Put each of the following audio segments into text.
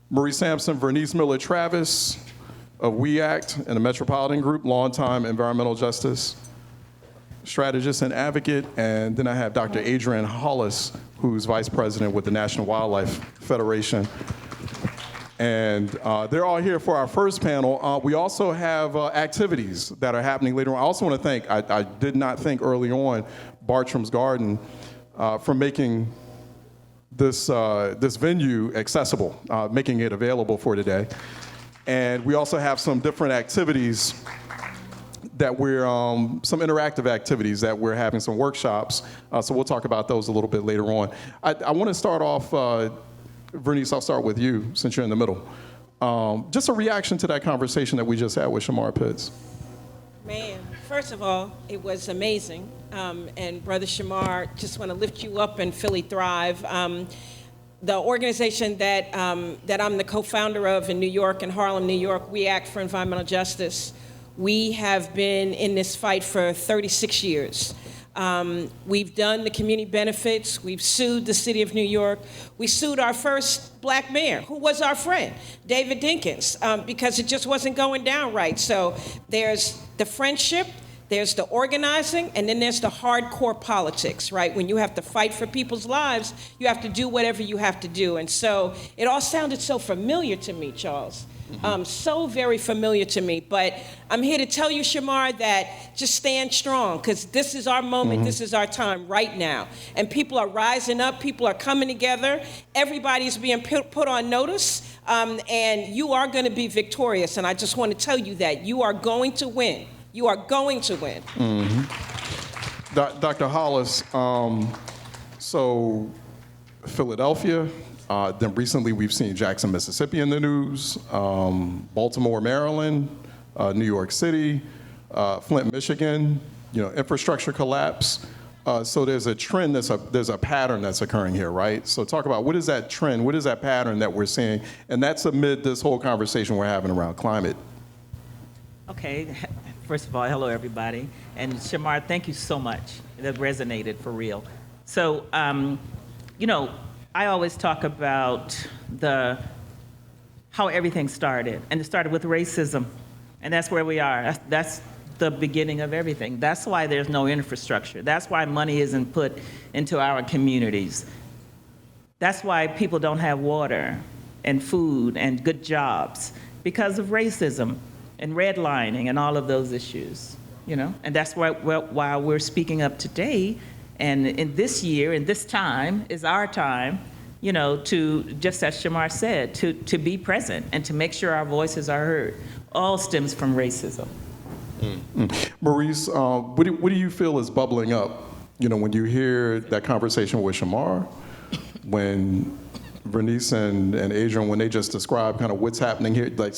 Maurice, Sampson, Vernice Miller-Travis of We Act and the Metropolitan Group, longtime environmental justice strategist and advocate. And then I have Dr. Adrienne Hollis, who's vice president with the National Wildlife Federation. And they're all here for our first panel. We also have activities that are happening later on. I also want to thank, I did not thank early on, Bartram's Garden for making this venue accessible, making it available for today. And we also have some different activities that we're, some interactive activities that we're having, some workshops. So we'll talk about those a little bit later on. I want to start off, Vernice, I'll start with you since you're in the middle. Just a reaction to that conversation that we just had with Shamar Pitts. Man, first of all, it was amazing. And Brother Shamar, just want to lift you up in Philly Thrive. The organization that I'm the co-founder of in New York and Harlem, New York, We Act for Environmental Justice. We have been in this fight for 36 years. We've done the community benefits. We've sued the city of New York. We sued our first black mayor, who was our friend, David Dinkins, because it just wasn't going down right. So there's the friendship, there's the organizing, and then there's the hardcore politics, right? When you have to fight for people's lives, you have to do whatever you have to do. And so it all sounded so familiar to me, Charles. So very familiar to me. But I'm here to tell you, Shamar, that just stand strong, because this is our moment, this is our time right now. And people are rising up, people are coming together, everybody's being put on notice, and you are going to be victorious. And I just want to tell you that you are going to win. You are going to win. Dr. Hollis, so Philadelphia, then recently we've seen Jackson, Mississippi in the news, Baltimore, Maryland, New York City, Flint, Michigan, infrastructure collapse. So there's a trend, there's a pattern that's occurring here, right? So talk about what is that trend, what is that pattern that we're seeing? And that's amid this whole conversation we're having around climate. Okay, first of all, hello everybody. And Shamar, thank you so much. That resonated for real. So, I always talk about how everything started, and it started with racism, and that's where we are. That's the beginning of everything. That's why there's no infrastructure. That's why money isn't put into our communities. That's why people don't have water and food and good jobs, because of racism and redlining and all of those issues, And that's why we're speaking up today. And in this year, in this time, is our time, to, just as Shamar said, to be present and to make sure our voices are heard. All stems from racism. Maurice, what do you feel is bubbling up, when you hear that conversation with Shamar, when Vernice and Adrienne, when they just describe kind of what's happening here, like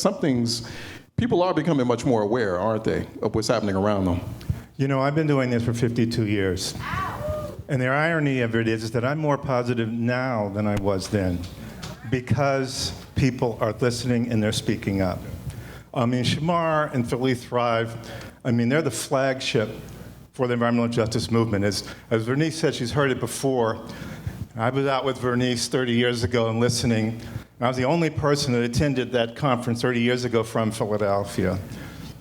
people are becoming much more aware, aren't they, of what's happening around them? I've been doing this for 52 years. And the irony of it is that I'm more positive now than I was then, because people are listening and they're speaking up. Shamar and Philly Thrive, they're the flagship for the environmental justice movement. As Vernice said, she's heard it before. I was out with Vernice 30 years ago and listening. I was the only person that attended that conference 30 years ago from Philadelphia.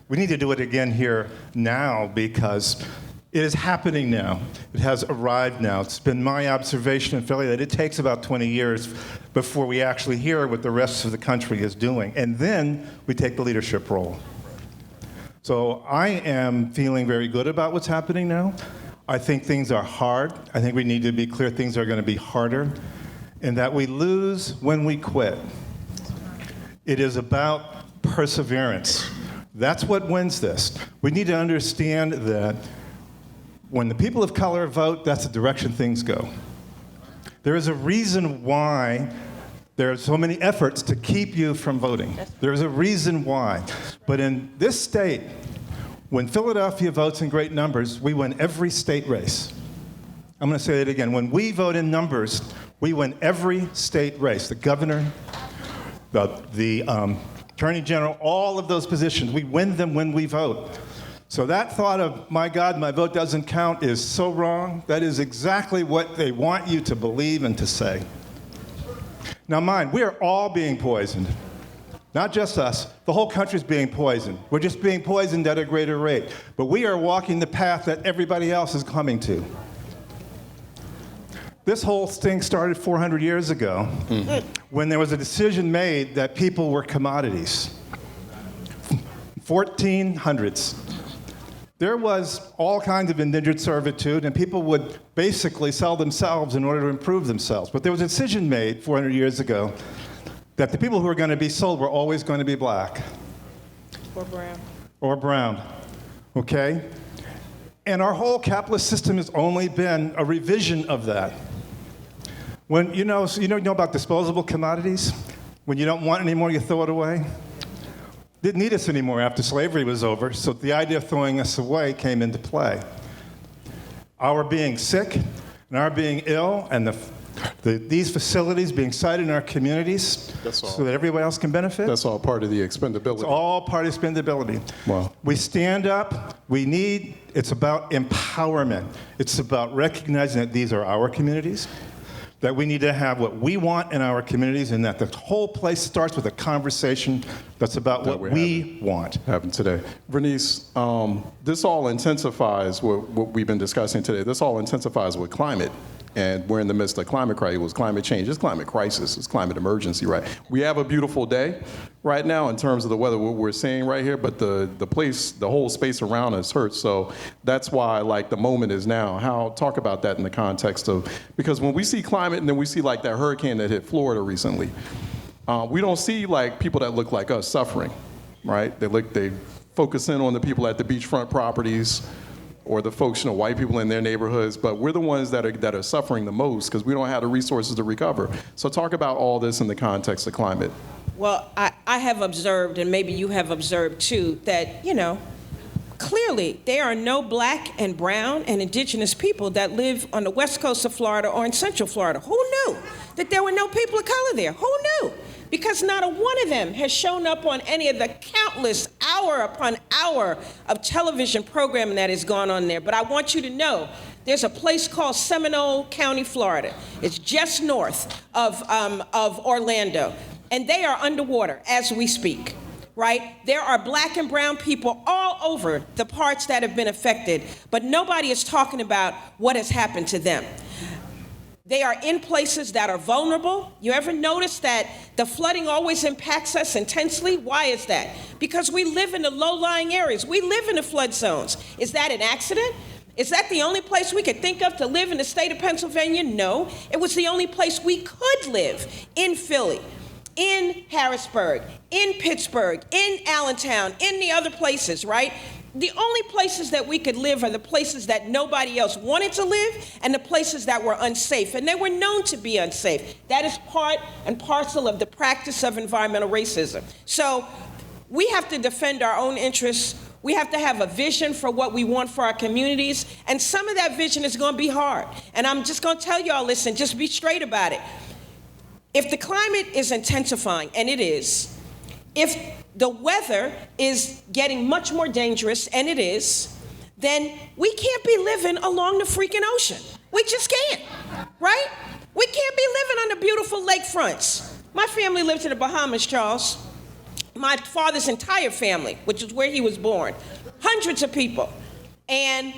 We need to do it again here now, because it is happening now. It has arrived now. It's been my observation in Philly that it takes about 20 years before we actually hear what the rest of the country is doing. And then we take the leadership role. So I am feeling very good about what's happening now. I think things are hard. I think we need to be clear things are going to be harder, and that we lose when we quit. It is about perseverance. That's what wins this. We need to understand that when the people of color vote, that's the direction things go. There is a reason why there are so many efforts to keep you from voting. There's a reason why. But in this state, when Philadelphia votes in great numbers, we win every state race. I'm going to say it again. When we vote in numbers, we win every state race. The governor, the attorney general, all of those positions, we win them when we vote. So that thought of, my God, my vote doesn't count, is so wrong. That is exactly what they want you to believe and to say. Now mind, we are all being poisoned. Not just us, the whole country's being poisoned. We're just being poisoned at a greater rate. But we are walking the path that everybody else is coming to. This whole thing started 400 years ago when there was a decision made that people were commodities. 1400s. There was all kinds of indentured servitude, and people would basically sell themselves in order to improve themselves. But there was a decision made 400 years ago that the people who were going to be sold were always going to be black. Or brown. Or brown, okay? And our whole capitalist system has only been a revision of that. When you know about disposable commodities? When you don't want it anymore, you throw it away? Didn't need us anymore after slavery was over, so the idea of throwing us away came into play. Our being sick and our being ill and these facilities being cited in our communities so that everybody else can benefit. That's all part of the expendability. It's all part of expendability. Wow. We stand up, it's about empowerment. It's about recognizing that these are our communities, that we need to have what we want in our communities, and that the whole place starts with a conversation that's about what we want. Happen today. Vernice, this all intensifies what we've been discussing today. This all intensifies with climate. And we're in the midst of climate crisis. It was climate change. It's climate crisis. It's climate emergency, right? We have a beautiful day right now in terms of the weather, what we're seeing right here, but the whole space around us hurts. So that's why, like, the moment is now. Talk about that in the context of, because when we see climate and then we see like that hurricane that hit Florida recently, we don't see like people that look like us suffering, right? They focus in on the people at the beachfront properties, or the folks, white people in their neighborhoods, but we're the ones that are suffering the most because we don't have the resources to recover. So talk about all this in the context of climate. Well, I have observed, and maybe you have observed too, that, clearly there are no black and brown and indigenous people that live on the west coast of Florida or in central Florida. Who knew that there were no people of color there? Who knew? Because not a one of them has shown up on any of the countless hour upon hour of television programming that has gone on there. But I want you to know, there's a place called Seminole County, Florida. It's just north of Orlando. And they are underwater as we speak, right? There are black and brown people all over the parts that have been affected, but nobody is talking about what has happened to them. They are in places that are vulnerable. You ever notice that the flooding always impacts us intensely? Why is that? Because we live in the low-lying areas. We live in the flood zones. Is that an accident? Is that the only place we could think of to live in the state of Pennsylvania? No. It was the only place we could live in Philly, in Harrisburg, in Pittsburgh, in Allentown, in the other places, right? The only places that we could live are the places that nobody else wanted to live and the places that were unsafe, and they were known to be unsafe. That is part and parcel of the practice of environmental racism. So we have to defend our own interests. We have to have a vision for what we want for our communities, and some of that vision is going to be hard. And I'm just going to tell y'all, listen, just be straight about it. If the climate is intensifying, and it is, if the weather is getting much more dangerous, and it is, then we can't be living along the freaking ocean. We just can't, right? We can't be living on the beautiful lakefronts. My family lived in the Bahamas, Charles. My father's entire family, which is where he was born, hundreds of people. And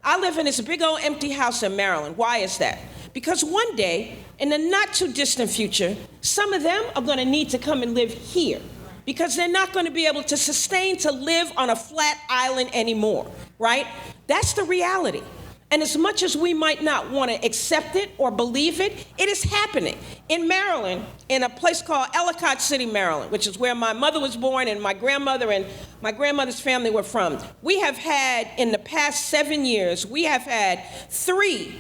I live in this big old empty house in Maryland. Why is that? Because one day, in the not too distant future, some of them are gonna need to come and live here, because they're not going to be able to sustain to live on a flat island anymore, right? That's the reality. And as much as we might not want to accept it or believe it, it is happening. In Maryland, in a place called Ellicott City, Maryland, which is where my mother was born and my grandmother and my grandmother's family were from, we have had, in the past 7 years, we have had 3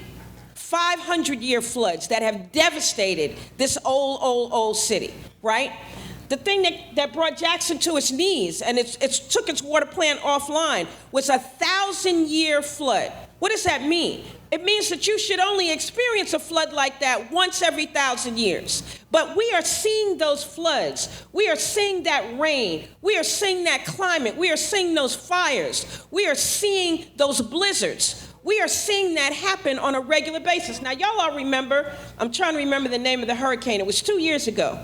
500-year floods that have devastated this old city, right? The thing that brought Jackson to its knees and it took its water plant offline was a 1,000-year flood. What does that mean? It means that you should only experience a flood like that once every 1,000 years. But we are seeing those floods. We are seeing that rain. We are seeing that climate. We are seeing those fires. We are seeing those blizzards. We are seeing that happen on a regular basis. Now, y'all all remember, I'm trying to remember the name of the hurricane. It was 2 years ago.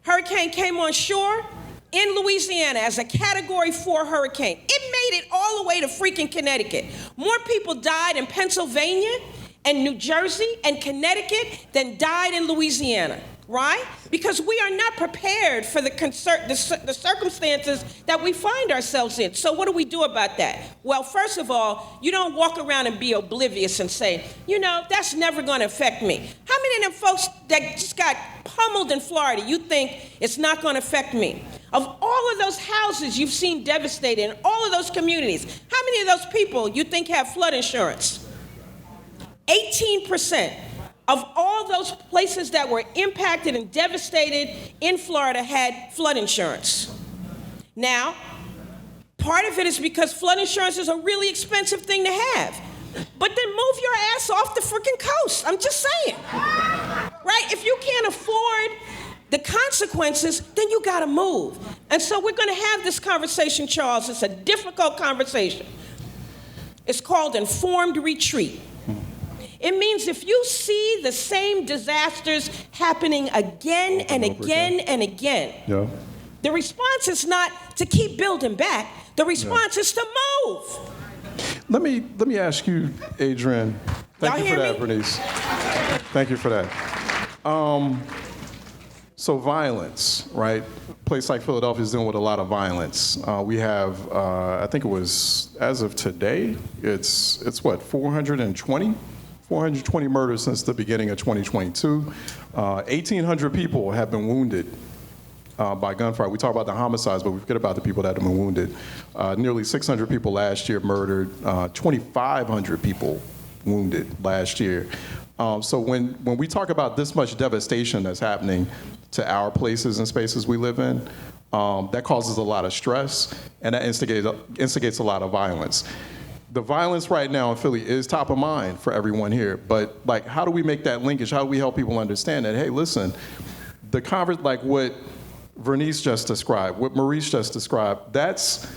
Hurricane came on shore in Louisiana as a Category 4 hurricane. It made it all the way to freaking Connecticut. More people died in Pennsylvania and New Jersey and Connecticut than died in Louisiana. Right? Because we are not prepared for the circumstances that we find ourselves in. So what do we do about that? Well, first of all, you don't walk around and be oblivious and say, you know, that's never going to affect me. How many of them folks that just got pummeled in Florida, you think it's not going to affect me? Of all of those houses you've seen devastated in all of those communities, how many of those people you think have flood insurance? 18%. Of all those places that were impacted and devastated in Florida had flood insurance. Now, part of it is because flood insurance is a really expensive thing to have. But then move your ass off the freaking coast. I'm just saying. Right? If you can't afford the consequences, then you gotta move. And so we're gonna have this conversation, Charles. It's a difficult conversation. It's called informed retreat. It means if you see the same disasters happening again and again and again, Yeah. the response is not to keep building back. The response is to move. Let me ask you, Adrienne. Thank Y'all you for hear that, me? Vernice. Thank you for that. So violence, right? A place like Philadelphia is dealing with a lot of violence. We have, I think it was, as of today, it's what, 420 murders since the beginning of 2022. 1,800 people have been wounded by gunfire. We talk about the homicides, but we forget about the people that have been wounded. Nearly 600 people last year murdered, 2,500 people wounded last year. So when we talk about this much devastation that's happening to our places and spaces we live in, that causes a lot of stress, and that instigates a lot of violence. The violence right now in Philly is top of mind for everyone here, but like, how do we make that linkage? How do we help people understand that, hey, listen, like what Vernice just described, what Maurice just described, that's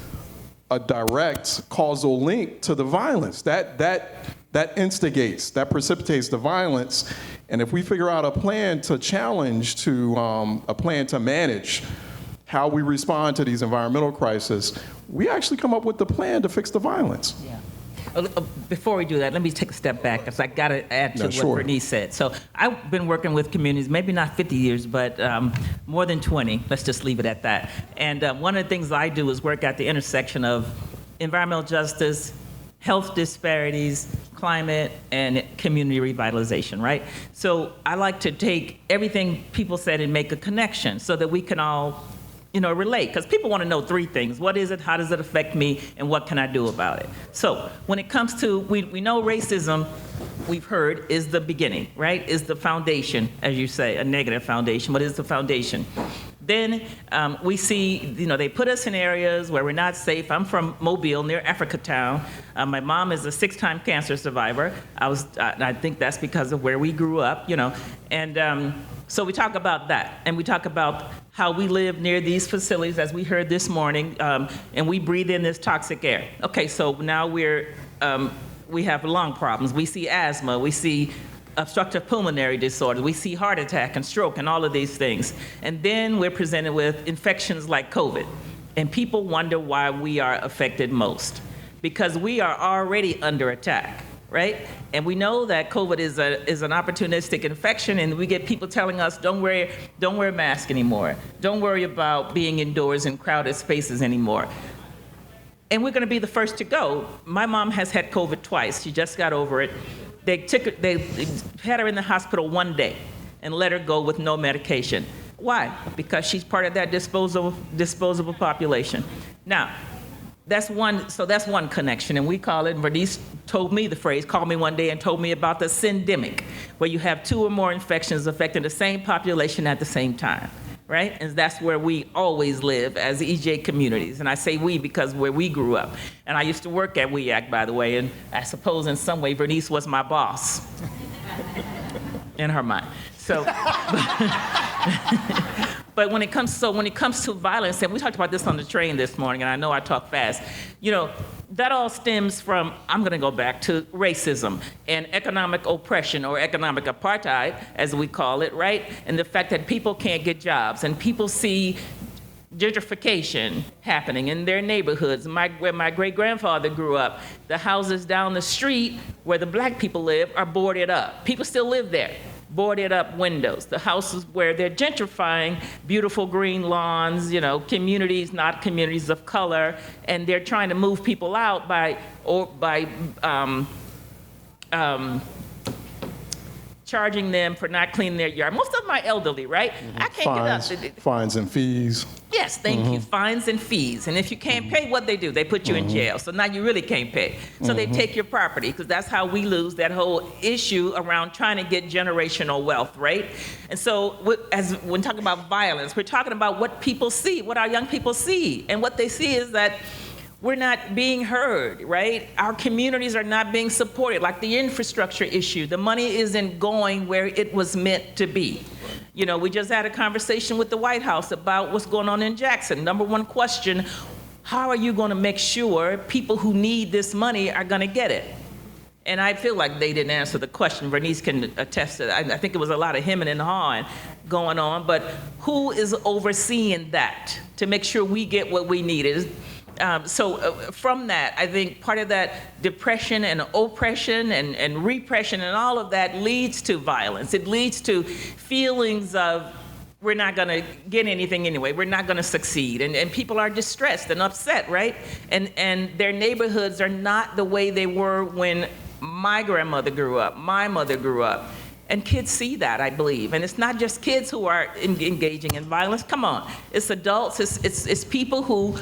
a direct causal link to the violence. That instigates, that precipitates the violence. And if we figure out a plan to challenge, a plan to manage how we respond to these environmental crises, we actually come up with the plan to fix the violence. Yeah. Before we do that, let me take a step back, because I got to add to what Vernice said. So I've been working with communities, maybe not 50 years, but more than 20. Let's just leave it at that. And one of the things I do is work at the intersection of environmental justice, health disparities, climate, and community revitalization, right? So I like to take everything people said and make a connection so that we can all relate, because people want to know three things. What is it? How does it affect me? And what can I do about it? So when it comes to, we know racism, we've heard, is the beginning, right? Is the foundation, as you say, a negative foundation. What is the foundation? Then we see, they put us in areas where we're not safe. I'm from Mobile, near Africatown. My mom is a 6-time cancer survivor. I think that's because of where we grew up, And so we talk about that, and we talk about how we live near these facilities, as we heard this morning, and we breathe in this toxic air. Okay, so now we have lung problems. We see asthma. We see obstructive pulmonary disorders. We see heart attack and stroke and all of these things. And then we're presented with infections like COVID. And people wonder why we are affected most. Because we are already under attack, right? And we know that COVID is an opportunistic infection, and we get people telling us, don't wear a mask anymore. Don't worry about being indoors in crowded spaces anymore. And we're gonna be the first to go. My mom has had COVID twice. She just got over it. They had her in the hospital one day and let her go with no medication. Why? Because she's part of that disposable population. Now, that's one connection, and we call it, Vernice told me the phrase, called me one day and told me about the syndemic, where you have 2 or more infections affecting the same population at the same time. Right? And that's where we always live as EJ communities. And I say we because where we grew up. And I used to work at WEAC, by the way, and I suppose in some way Vernice was my boss in her mind. So, But when it comes to violence, and we talked about this on the train this morning, and I know I talk fast, that all stems from, I'm going to go back to racism and economic oppression, or economic apartheid, as we call it, right? And the fact that people can't get jobs, and people see gentrification happening in their neighborhoods. Where my great-grandfather grew up, the houses down the street where the black people live are boarded up. People still live there. Boarded up windows. The houses where they're gentrifying, beautiful green lawns, communities, not communities of color, and they're trying to move people out by charging them for not cleaning their yard. Most of them are elderly, right? I can't get up. Fines and fees. Yes, thank you. Fines and fees. And if you can't pay, what they do? They put you in jail. So now you really can't pay. So they take your property, because that's how we lose that whole issue around trying to get generational wealth, right? And so when talking about violence, we're talking about what people see, what our young people see. And what they see is that we're not being heard, right? Our communities are not being supported, like the infrastructure issue. The money isn't going where it was meant to be. We just had a conversation with the White House about what's going on in Jackson. Number one question, how are you going to make sure people who need this money are going to get it? And I feel like they didn't answer the question. Vernice can attest to that. I think it was a lot of hemming and hawing going on, but who is overseeing that to make sure we get what we need? From that, I think part of that depression and oppression and repression and all of that leads to violence. It leads to feelings of, we're not going to get anything anyway. We're not going to succeed. And people are distressed and upset, right? And their neighborhoods are not the way they were when my grandmother grew up, my mother grew up. And kids see that, I believe. And it's not just kids who are engaging in violence. Come on. It's adults. It's people who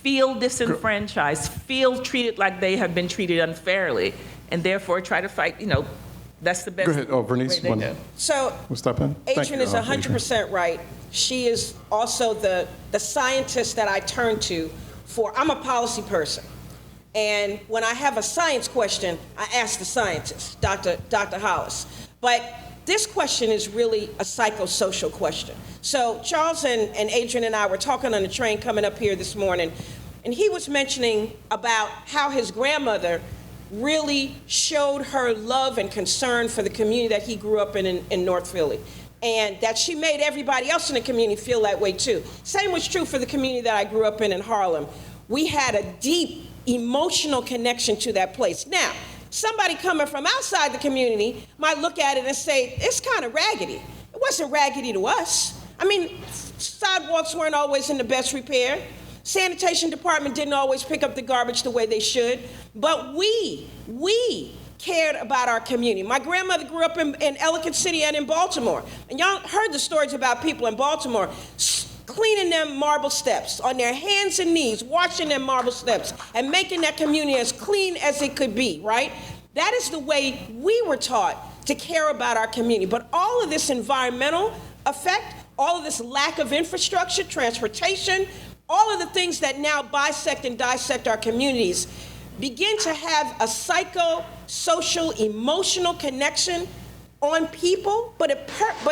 feel disenfranchised, feel treated like they have been treated unfairly, and therefore try to fight, that's the best. Go ahead. Oh, Vernice, way they do. So, we'll step in. Adrienne is 100% right. She is also the scientist that I turn to I'm a policy person. And when I have a science question, I ask the scientist, Dr. Hollis. But this question is really a psychosocial question. So Charles and Adrienne and I were talking on the train coming up here this morning, and he was mentioning about how his grandmother really showed her love and concern for the community that he grew up in North Philly, and that she made everybody else in the community feel that way too. Same was true for the community that I grew up in Harlem. We had a deep emotional connection to that place. Now, somebody coming from outside the community might look at it and say, it's kind of raggedy. It wasn't raggedy to us. I mean, sidewalks weren't always in the best repair. Sanitation department didn't always pick up the garbage the way they should. But we cared about our community. My grandmother grew up in Ellicott City and in Baltimore. And y'all heard the stories about people in Baltimore cleaning them marble steps on their hands and knees, washing them marble steps, and making that community as clean as it could be, right? That is the way we were taught to care about our community. But all of this environmental effect, all of this lack of infrastructure, transportation, all of the things that now bisect and dissect our communities begin to have a psycho-social, emotional connection on people, but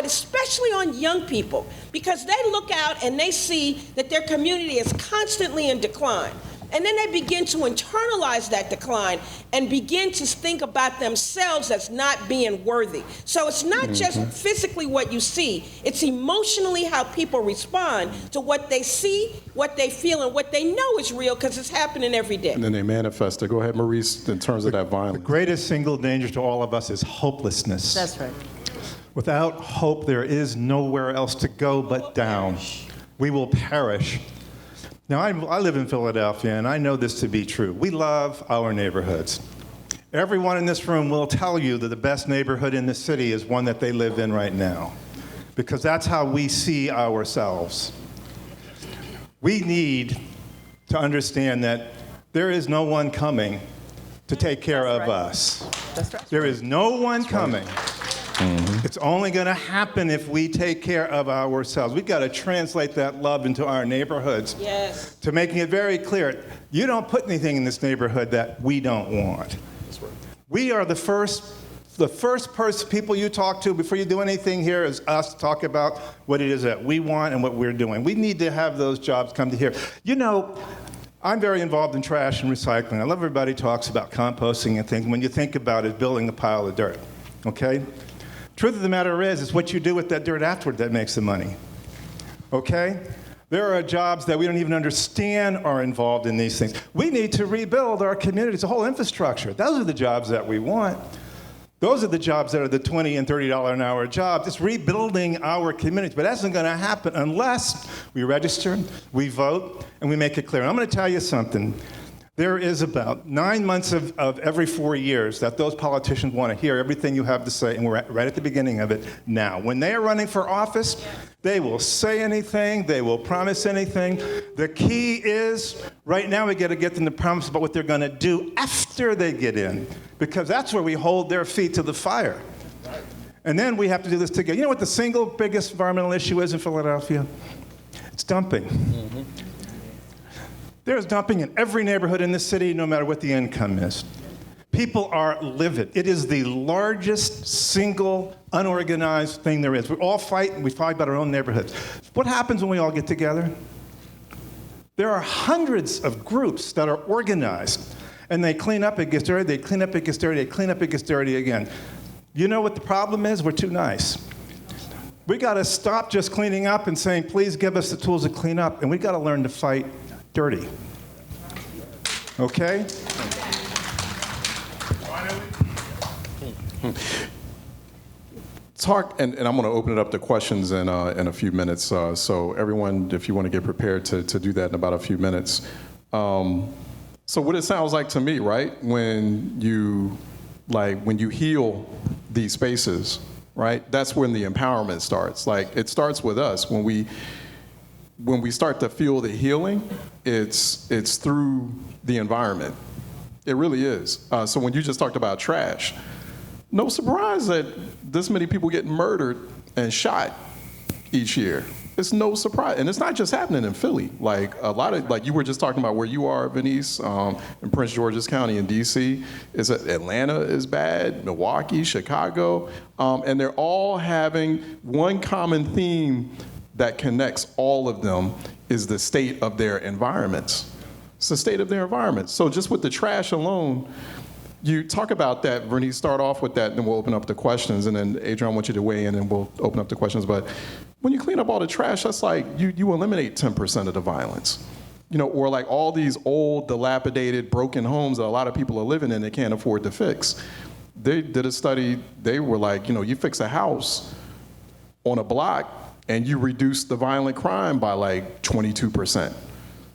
especially on young people, because they look out and they see that their community is constantly in decline. And then they begin to internalize that decline and begin to think about themselves as not being worthy. So it's not just physically what you see, it's emotionally how people respond to what they see, what they feel, and what they know is real, because it's happening every day. And then they manifest it. Go ahead, Maurice, in terms of that violence. The greatest single danger to all of us is hopelessness. That's right. Without hope, there is nowhere else to go but down. We will perish. Now, I live in Philadelphia, and I know this to be true. We love our neighborhoods. Everyone in this room will tell you that the best neighborhood in the city is one that they live in right now, because that's how we see ourselves. We need to understand that there is no one coming to take care of us. That's right. There is no one coming. It's only going to happen if we take care of ourselves. We've got to translate that love into our neighborhoods. Yes. To making it very clear, you don't put anything in this neighborhood that we don't want. That's right. We are the first The first people you talk to before you do anything here is us to talk about what it is that we want and what we're doing. We need to have those jobs come to here. You know, I'm very involved in trash and recycling. I love everybody talks about composting and things. When you think about it, building a pile of dirt, okay? Truth of the matter is, it's what you do with that dirt afterward that makes the money, okay? There are jobs that we don't even understand are involved in these things. We need to rebuild our communities, the whole infrastructure. Those are the jobs that we want. Those are the jobs that are the $20 and $30 an hour jobs. It's rebuilding our communities. But that isn't going to happen unless we register, we vote, and we make it clear. And I'm going to tell you something. There is about 9 months of every 4 years that those politicians want to hear everything you have to say, and we're right at the beginning of it now. When they are running for office, they will say anything, they will promise anything. The key is, right now we got to get them to promise about what they're going to do after they get in, because that's where we hold their feet to the fire. And then we have to do this together. You know what the single biggest environmental issue is in Philadelphia? It's dumping. Mm-hmm. There's dumping in every neighborhood in this city, no matter what the income is. People are livid. It is the largest single unorganized thing there is. We all fight, and we fight about our own neighborhoods. What happens when we all get together? There are hundreds of groups that are organized, and they clean up, it gets dirty, they clean up, it gets dirty, they clean up, it gets dirty again. You know what the problem is? We're too nice. We got to stop just cleaning up and saying, please give us the tools to clean up, and we got to learn to fight dirty. Okay? Talk, and I'm going to open it up to questions in a few minutes. So everyone, if you want to get prepared to do that in about a few minutes. So what it sounds like to me, right? When you heal these spaces, right? That's when the empowerment starts. Like, it starts with us. When we start to feel the healing, it's through the environment. It really is. So when you just talked about trash, no surprise that this many people get murdered and shot each year. It's no surprise. And it's not just happening in Philly. Like, a lot of, like you were just talking about where you are, Vernice, in Prince George's County in DC. Atlanta is bad, Milwaukee, Chicago. And they're all having one common theme that connects all of them is the state of their environments. It's the state of their environments. So just with the trash alone, you talk about that, Vernice, start off with that, and then we'll open up the questions, and then Adrienne, I want you to weigh in, and we'll open up the questions. But when you clean up all the trash, that's like, you eliminate 10% of the violence. You know, or like all these old, dilapidated, broken homes that a lot of people are living in, they can't afford to fix. They did a study, they were like, you fix a house on a block, and you reduce the violent crime by like 22%.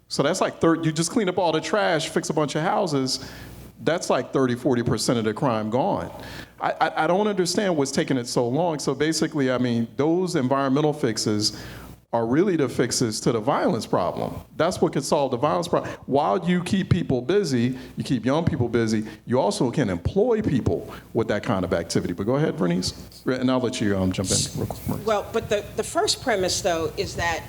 So that's like you just clean up all the trash, fix a bunch of houses, that's like 30-40% of the crime gone. I don't understand what's taking it so long. So basically, I mean, those environmental fixes are really the fixes to the violence problem. That's what could solve the violence problem. While you keep people busy, you keep young people busy, you also can employ people with that kind of activity. But go ahead, Vernice, and I'll let you jump in real quick. Well, but the first premise, though, is that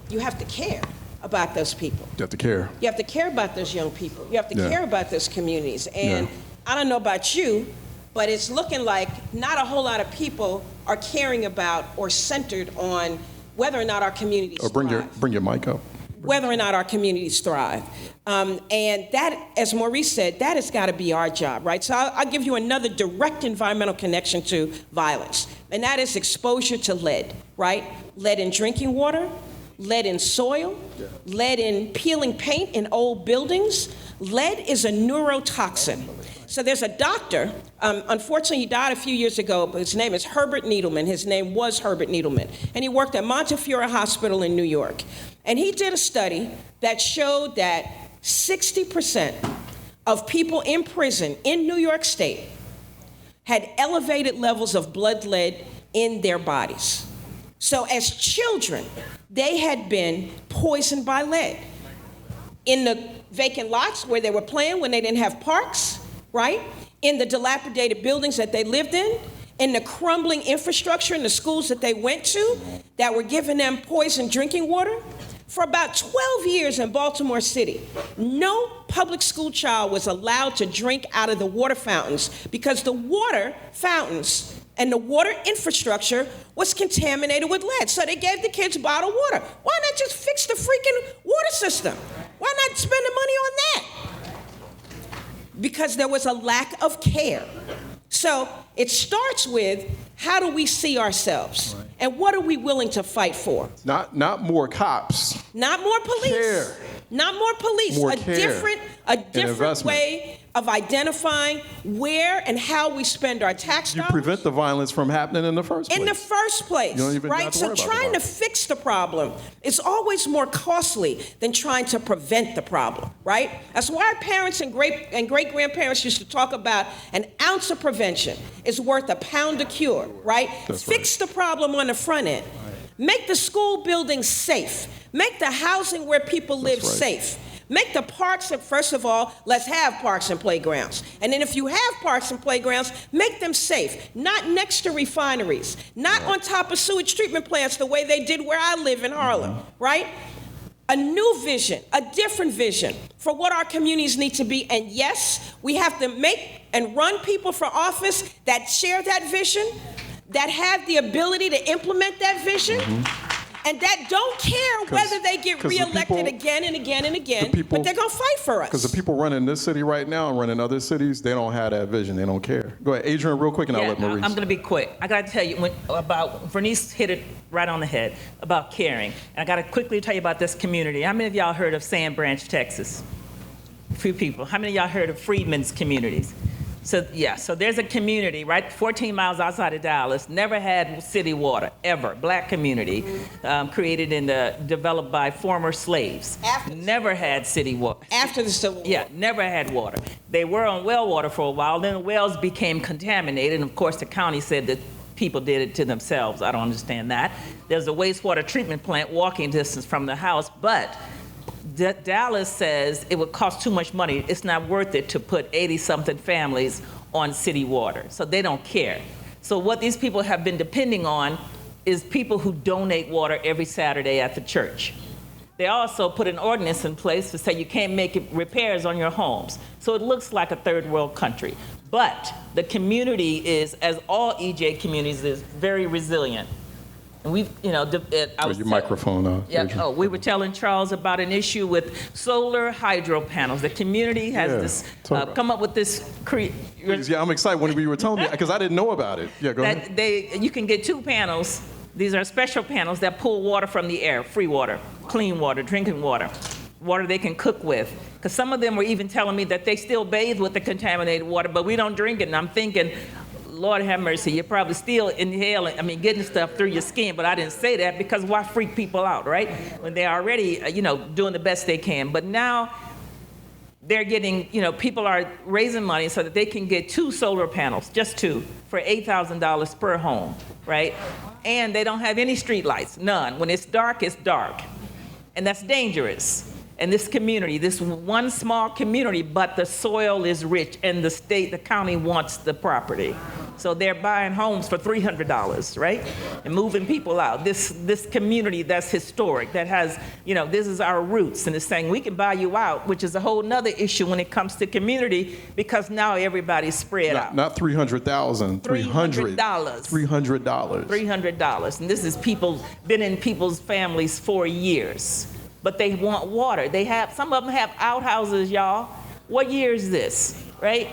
you have to care about those people. You have to care. You have to care about those young people. You have to care about those communities. And I don't know about you, but it's looking like not a whole lot of people are caring about or centered on whether or not our communities thrive. Bring your mic up. Whether or not our communities thrive. And that, as Maurice said, that has got to be our job, right? So I'll give you another direct environmental connection to violence, and that is exposure to lead, right? Lead in drinking water, lead in soil, lead in peeling paint in old buildings. Lead is a neurotoxin. So there's a doctor, unfortunately he died a few years ago, but his name is Herbert Needleman. His name was Herbert Needleman. And he worked at Montefiore Hospital in New York. And he did a study that showed that 60% of people in prison in New York State had elevated levels of blood lead in their bodies. So as children, they had been poisoned by lead. In the vacant lots where they were playing when they didn't have parks, right? In the dilapidated buildings that they lived in the crumbling infrastructure in the schools that they went to that were giving them poisoned drinking water. For about 12 years in Baltimore City, no public school child was allowed to drink out of the water fountains because the water fountains and the water infrastructure was contaminated with lead. So they gave the kids bottled water. Why not just fix the freaking water system? Why not spend the money on that? Because there was a lack of care. So it starts with, how do we see ourselves? Right. And what are we willing to fight for? Not more cops. Not more police. Care. Not more police. More a care. different way of identifying where and how we spend our tax dollars. You prevent the violence from happening in the first place. In the first place, you don't even right? have to So worry about trying the to fix the problem is always more costly than trying to prevent the problem, right? That's why our parents and great-grandparents used to talk about an ounce of prevention is worth a pound of cure, right? Fix the problem on the front end. Make the school buildings safe. Make the housing where people live safe. Make the parks, first of all, let's have parks and playgrounds. And then if you have parks and playgrounds, make them safe. Not next to refineries. Not on top of sewage treatment plants the way they did where I live in Harlem, right? A new vision, a different vision for what our communities need to be. And yes, we have to make and run people for office that share that vision, that have the ability to implement that vision, and that don't care whether they get reelected again and again and again, but they're going to fight for us. Because the people running this city right now and running other cities, they don't have that vision. They don't care. Go ahead, Adrienne, real quick, and I'll let Maurice. I'm going to be quick. I got to tell you about Vernice hit it right on the head about caring. And I got to quickly tell you about this community. How many of y'all heard of Sand Branch, Texas? A few people. How many of y'all heard of Freedmen's communities? So there's a community, right, 14 miles outside of Dallas, never had city water, ever. Black community, created and developed by former slaves. Never had city water. After the Civil War. Yeah, never had water. They were on well water for a while, then the wells became contaminated, and of course the county said that people did it to themselves. I don't understand that. There's a wastewater treatment plant walking distance from the house, but Dallas says it would cost too much money. It's not worth it to put 80-something families on city water. So they don't care. So what these people have been depending on is people who donate water every Saturday at the church. They also put an ordinance in place to say you can't make repairs on your homes. So it looks like a third world country. But the community is, as all EJ communities is, very resilient. And we've, your microphone. We were telling Charles about an issue with solar hydro panels. The community has come up with this. I'm excited when you were telling me, because I didn't know about it. Yeah, go ahead. You can get 2 panels. These are special panels that pull water from the air, free water, clean water, drinking water, water they can cook with. Because some of them were even telling me that they still bathe with the contaminated water, but we don't drink it. And I'm thinking, Lord have mercy, you're probably still inhaling, getting stuff through your skin, but I didn't say that because why freak people out, right? When they're already, doing the best they can. But now they're getting, people are raising money so that they can get 2 solar panels, just 2, for $8,000 per home, right? And they don't have any street lights, none. When it's dark, and that's dangerous. And this community, this one small community, but the soil is rich, and the county wants the property. So they're buying homes for $300, right? And moving people out. This community that's historic, that has, this is our roots, and it's saying we can buy you out, which is a whole nother issue when it comes to community, because now everybody's spread out. Not $300,000, $300. $300. And this is been in people's families for years. But they want water. Some of them have outhouses, y'all. What year is this, right?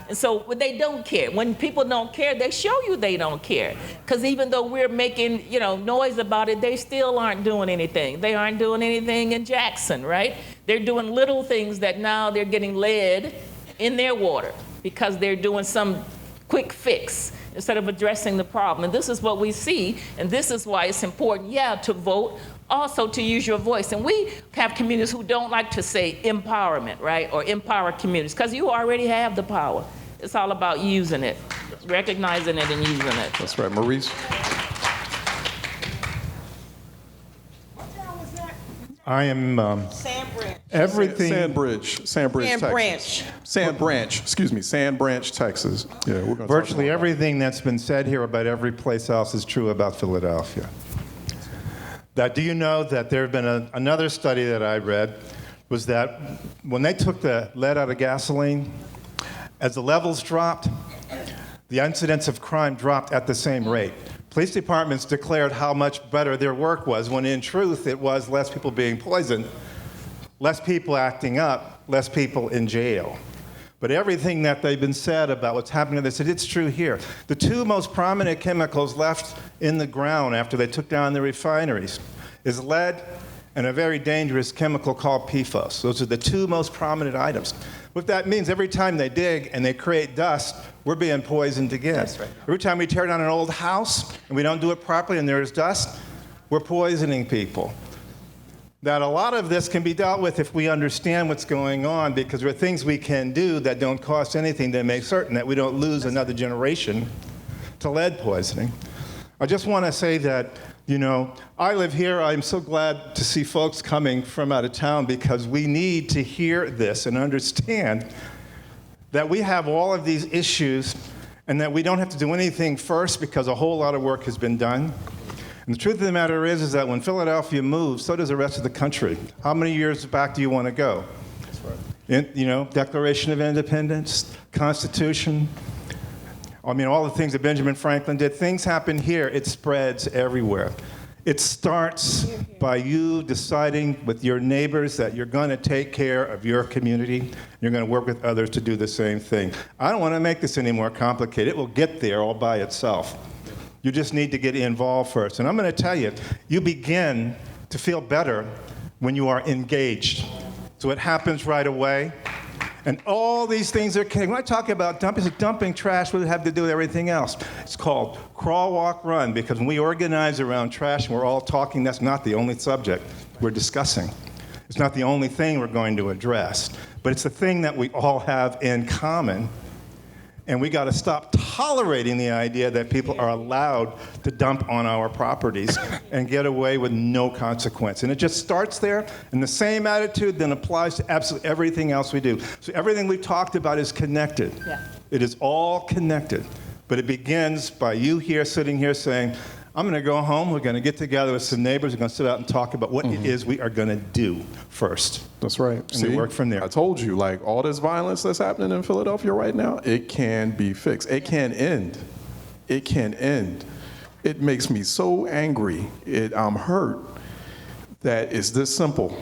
And so they don't care. When people don't care, they show you they don't care. Because even though we're making, noise about it, they still aren't doing anything. They aren't doing anything in Jackson, right? They're doing little things that now they're getting lead in their water because they're doing some quick fix instead of addressing the problem. And this is what we see, and this is why it's important, to vote, also to use your voice. And we have communities who don't like to say empowerment, right, or empower communities, because you already have the power. It's all about using it, recognizing it and using it. That's right. Maurice? I am Sand Branch. everything. Sandbridge, Texas. Sand Branch, Texas. Yeah, we're going to Virtually everything that's been said here about every place else is true about Philadelphia. Do you know that there have been another study that I read was that when they took the lead out of gasoline, as the levels dropped, the incidence of crime dropped at the same rate. Police departments declared how much better their work was, when in truth it was less people being poisoned, less people acting up, less people in jail. But everything that they've been said about what's happening, they said it's true here. The two most prominent chemicals left in the ground after they took down the refineries is lead and a very dangerous chemical called PFOS. Those are the two most prominent items. What that means, every time they dig and they create dust, we're being poisoned again. That's right. Every time we tear down an old house and we don't do it properly and there's dust, we're poisoning people. That a lot of this can be dealt with if we understand what's going on, because there are things we can do that don't cost anything to make certain that we don't lose another generation to lead poisoning. I just want to say that, I live here. I'm so glad to see folks coming from out of town, because we need to hear this and understand that we have all of these issues and that we don't have to do anything first because a whole lot of work has been done. And the truth of the matter is that when Philadelphia moves, so does the rest of the country. How many years back do you want to go? That's right. Declaration of Independence, Constitution. All the things that Benjamin Franklin did. Things happen here. It spreads everywhere. It starts by you deciding with your neighbors that you're going to take care of your community. You're going to work with others to do the same thing. I don't want to make this any more complicated. It will get there all by itself. You just need to get involved first. And I'm going to tell you, you begin to feel better when you are engaged. So it happens right away. And all these things are when I talk about dumping trash, what does it have to do with everything else? It's called crawl, walk, run, because when we organize around trash and we're all talking, that's not the only subject we're discussing. It's not the only thing we're going to address, but it's the thing that we all have in common. And we got to stop tolerating the idea that people are allowed to dump on our properties and get away with no consequence. And it just starts there, and the same attitude then applies to absolutely everything else we do. So everything we talked about is connected. Yeah. It is all connected. But it begins by you here, sitting here saying, I'm going to go home, we're going to get together with some neighbors, we're going to sit out and talk about what it is we are going to do first. That's right. And we work from there. I told you, all this violence that's happening in Philadelphia right now, it can be fixed. It can end. It can end. It makes me so angry. I'm hurt that it's this simple.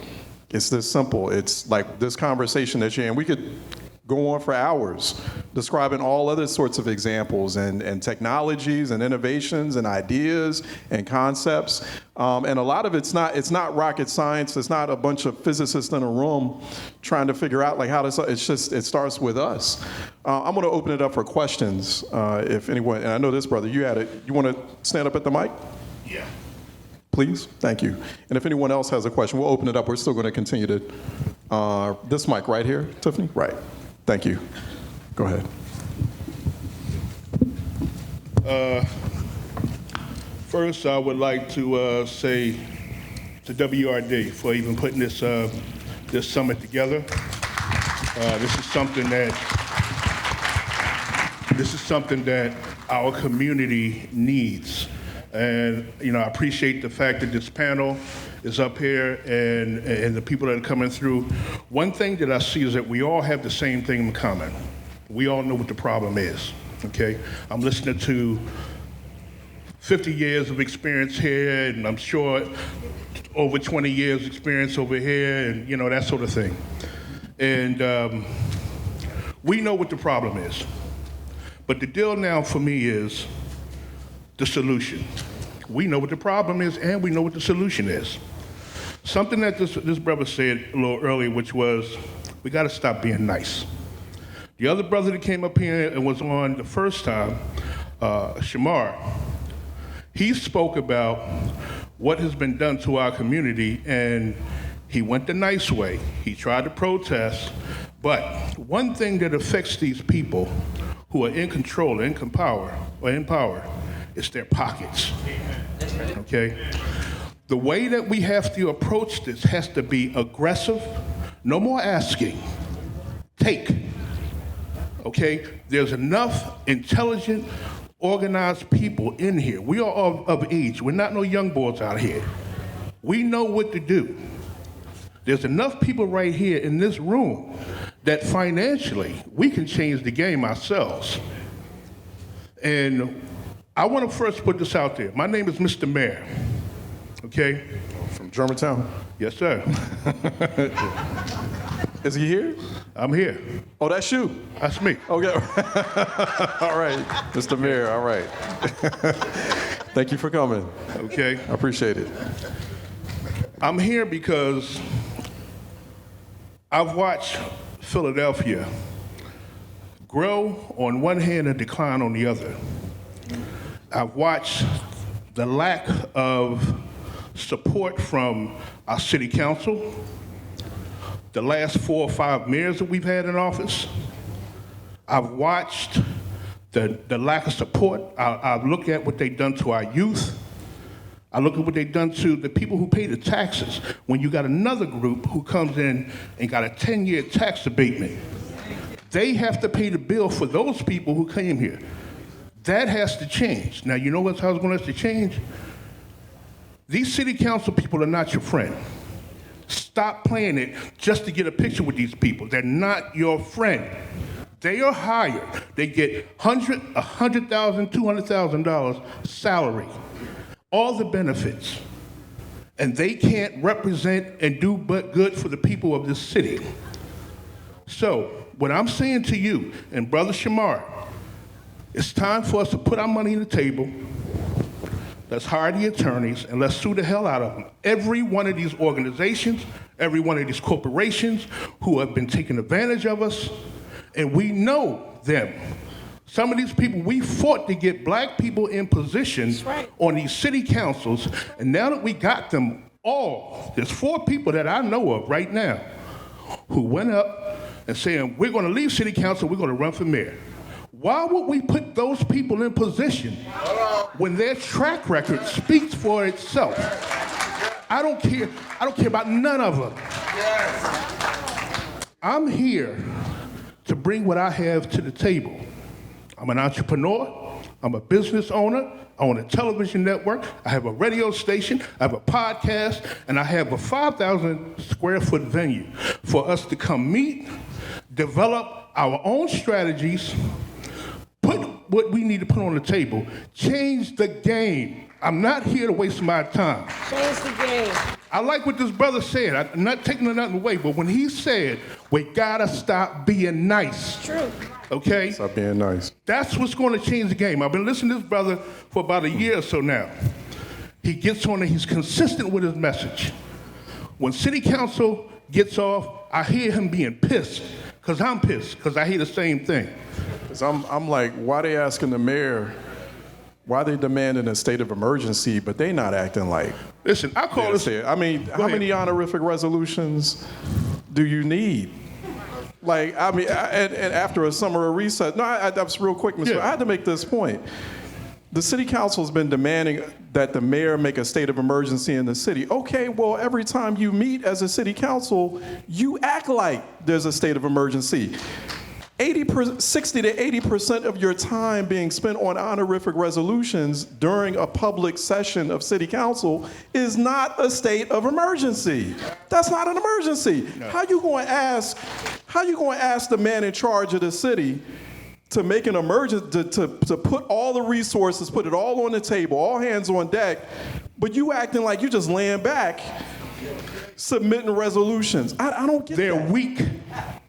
It's this simple. It's like this conversation that you're in. We could go on for hours describing all other sorts of examples and technologies and innovations and ideas and concepts. And a lot of it's not rocket science. It's not a bunch of physicists in a room trying to figure out how to, it starts with us. I'm going to open it up for questions if anyone, and I know this brother, you had it. You want to stand up at the mic? Yeah. Please, thank you. And if anyone else has a question, we'll open it up. We're still going to continue to, this mic right here, Tiffany? Right. Thank you. Go ahead. First, I would like to say to WRD for even putting this summit together. This is something that our community needs. And I appreciate the fact that this panel is up here and the people that are coming through. One thing that I see is that we all have the same thing in common. We all know what the problem is, okay? I'm listening to 50 years of experience here, and I'm sure over 20 years experience over here, and that sort of thing. And we know what the problem is. But the deal now for me is the solution. We know what the problem is, and we know what the solution is. Something that this brother said a little earlier, which was, we got to stop being nice. The other brother that came up here and was on the first time, Shamar, he spoke about what has been done to our community, and he went the nice way. He tried to protest, but one thing that affects these people who are in control, in power, is their pockets. Okay? The way that we have to approach this has to be aggressive. No more asking. Take. Okay? There's enough intelligent, organized people in here. We are of age. We're not no young boys out here. We know what to do. There's enough people right here in this room that financially we can change the game ourselves. And I want to first put this out there. My name is Mr. Mayor, okay? From Germantown. Yes, sir. Is he here? I'm here. Oh, that's you. That's me. Okay. All right, Mr. Mayor, all right. Thank you for coming. Okay. I appreciate it. I'm here because I've watched Philadelphia grow on one hand and decline on the other. I've watched the lack of support from our city council, the last 4 or 5 mayors that we've had in office. I've watched the lack of support. I've looked at what they've done to our youth. I look at what they've done to the people who pay the taxes. When you got another group who comes in and got a 10-year tax abatement, they have to pay the bill for those people who came here. That has to change. Now, you know what's how it's going to have to change? These city council people are not your friend. Stop playing it just to get a picture with these people. They're not your friend. They are hired. They get $100,000, $200,000 salary, all the benefits, and they can't represent and do but good for the people of this city. So what I'm saying to you and Brother Shamar, it's time for us to put our money on the table. Let's hire the attorneys and let's sue the hell out of them. Every one of these organizations, every one of these corporations who have been taking advantage of us, and we know them. Some of these people, we fought to get black people in position on these city councils, and now that we got them all, there's 4 people that I know of right now who went up and saying, we're gonna leave city council, we're gonna run for mayor. Why would we put those people in position when their track record speaks for itself? I don't care about none of them. I'm here to bring what I have to the table. I'm an entrepreneur, I'm a business owner, I own a television network, I have a radio station, I have a podcast, and I have a 5,000 square foot venue for us to come meet, develop our own strategies, put what we need to put on the table, change the game. I'm not here to waste my time. Change the game. I like what this brother said. I'm not taking nothing away, but when he said, we gotta stop being nice. It's true. Okay? Stop being nice. That's what's gonna change the game. I've been listening to this brother for about a year or so now. He gets on and he's consistent with his message. When city council gets off, I hear him being pissed, because I'm pissed, because I hear the same thing. I'm like, why they asking the mayor, why they demanding a state of emergency, but they not acting like. Listen, I call this. I mean, how many honorific resolutions do you need? Like, I mean, and after a summer of recess, no, that's real quick, Mr. I had to make this point. The city council has been demanding that the mayor make a state of emergency in the city. Okay, well, every time you meet as a city council, you act like there's a state of emergency. 60 to 80% of your time being spent on honorific resolutions during a public session of city council is not a state of emergency. That's not an emergency. No. How you going to ask the man in charge of the city to make an emergency, to put all the resources, put it all on the table, all hands on deck, but you acting like you just laying back, submitting resolutions. I don't get that. They're weak.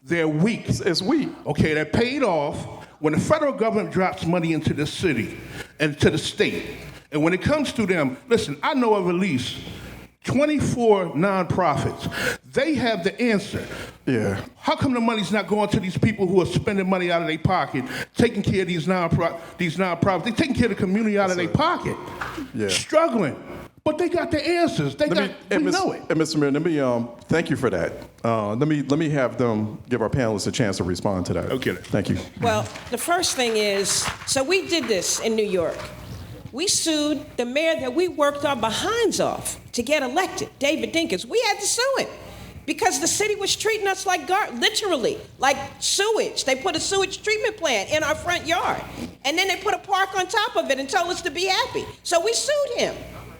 They're weak. It's weak. Okay, they're paid off when the federal government drops money into the city and to the state. And when it comes to them, listen, I know of at least 24 nonprofits. They have the answer. Yeah. How come the money's not going to these people who are spending money out of their pocket, taking care of these nonprofits? They're taking care of the community out of their pocket. Yeah. Struggling. But they got the answers. We know it. And Mr. Mayor, let me thank you for that. Let me have them give our panelists a chance to respond to that. Okay. Thank you. Well, the first thing is, so we did this in New York. We sued the mayor that we worked our behinds off to get elected, David Dinkins. We had to sue him because the city was treating us like literally like sewage. They put a sewage treatment plant in our front yard, and then they put a park on top of it and told us to be happy. So we sued him.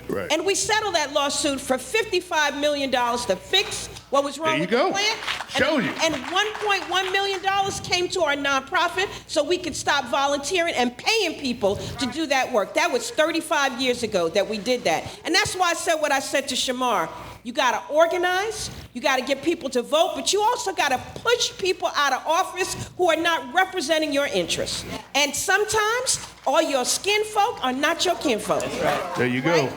Right. And we settled that lawsuit for $55 million to fix what was wrong There you with go. the plant. Showed you. And $1.1 million came to our nonprofit so we could stop volunteering and paying people to do that work. That was 35 years ago that we did that. And that's why I said what I said to Shamar. You gotta organize, you gotta get people to vote, but you also gotta push people out of office who are not representing your interests. And sometimes all your skin folk are not your kinfolk. There you go.